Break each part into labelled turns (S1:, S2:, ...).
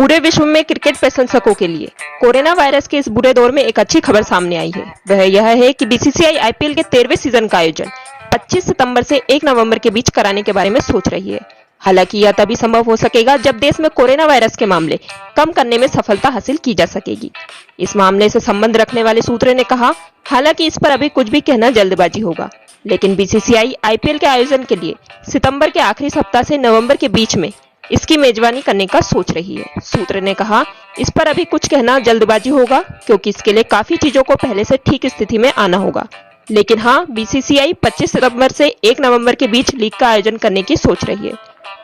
S1: पूरे विश्व में क्रिकेट प्रशंसकों के लिए कोरोना वायरस के इस बुरे दौर में एक अच्छी खबर सामने आई है। वह यह है कि बीसीसीआई आईपीएल के 13वें सीजन का आयोजन 25 सितंबर से 1 नवंबर के बीच कराने के बारे में सोच रही है। हालांकि यह तभी संभव हो सकेगा जब देश में कोरोना वायरस के मामले कम करने में सफलता हासिल की जा सकेगी। इस मामले से संबंध रखने वाले सूत्रों ने कहा, हालांकि इस पर अभी कुछ भी कहना जल्दबाजी होगा, लेकिन बीसीसीआई आईपीएल के आयोजन के लिए सितंबर के आखिरी सप्ताह से नवंबर के बीच में इसकी मेजबानी करने का सोच रही है। सूत्र ने कहा, इस पर अभी कुछ कहना जल्दबाजी होगा क्योंकि इसके लिए काफी चीजों को पहले से ठीक स्थिति में आना होगा। लेकिन हाँ, बीसीसीआई 25 सितंबर से 1 नवंबर के बीच लीग का आयोजन करने की सोच रही है,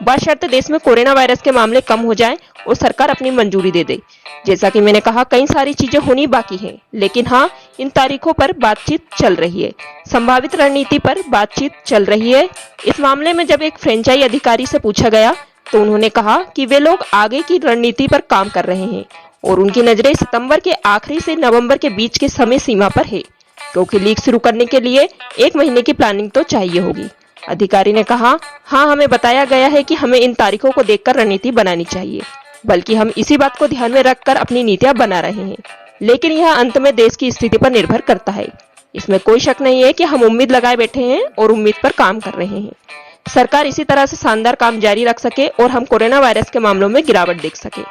S1: बशर्ते देश में कोरोना वायरस के मामले कम हो जाएं और सरकार अपनी मंजूरी दे दे। जैसा कि मैंने कहा, कई सारी चीजें होनी बाकी हैं, लेकिन हाँ, इन तारीखों पर बातचीत चल रही है, संभावित रणनीति पर बातचीत चल रही है। इस मामले में जब एक फ्रेंचाइजी अधिकारी से पूछा गया तो उन्होंने कहा कि वे लोग आगे की रणनीति पर काम कर रहे हैं और उनकी नजरें सितंबर के आखिरी से नवंबर के बीच के समय सीमा पर है, क्योंकि लीग शुरू करने के लिए 1 महीने की प्लानिंग तो चाहिए होगी। अधिकारी ने कहा, हाँ, हमें बताया गया है कि हमें इन तारीखों को देखकर रणनीति बनानी चाहिए, बल्कि हम इसी बात को ध्यान में रखकर अपनी नीतियां बना रहे हैं, लेकिन यह अंत में देश की स्थिति पर निर्भर करता है। इसमें कोई शक नहीं है कि हम उम्मीद लगाए बैठे हैं और उम्मीद पर काम कर रहे हैं। सरकार इसी तरह से शानदार काम जारी रख सके और हम कोरोना वायरस के मामलों में गिरावट देख सके।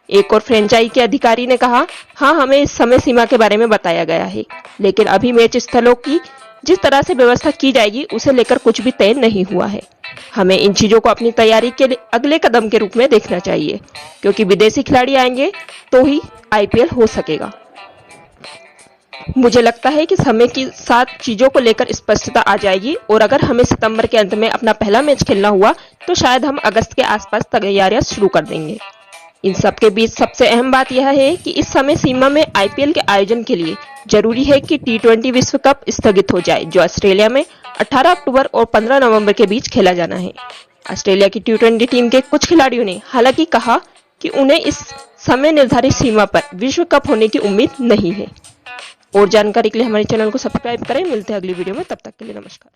S1: एक और फ्रेंचाइजी के अधिकारी ने कहा, हाँ, हमें इस समय सीमा के बारे में बताया गया है, लेकिन अभी मैच स्थलों की जिस तरह से व्यवस्था की जाएगी उसे लेकर कुछ भी तय नहीं हुआ है। हमें इन चीजों को अपनी तैयारी के लिए अगले कदम के रूप में देखना चाहिए, क्योंकि विदेशी खिलाड़ी आएंगे तो ही आईपीएल हो सकेगा। मुझे लगता है कि समय के साथ चीजों को लेकर स्पष्टता आ जाएगी और अगर हमें सितंबर के अंत में अपना पहला मैच खेलना हुआ तो शायद हम अगस्त के आसपास तैयारियां शुरू कर देंगे। इन सब के बीच सबसे अहम बात यह है कि इस समय सीमा में आईपीएल के आयोजन के लिए जरूरी है कि T20 विश्व कप स्थगित हो जाए, जो ऑस्ट्रेलिया में 18 अक्टूबर और 15 नवंबर के बीच खेला जाना है। ऑस्ट्रेलिया की T20 टीम के कुछ खिलाड़ियों ने हालांकि कहा कि उन्हें इस समय निर्धारित सीमा पर विश्व कप होने की उम्मीद नहीं है। और जानकारी के लिए हमारे चैनल को सब्सक्राइब करें। मिलते हैं अगली वीडियो में, तब तक के लिए नमस्कार।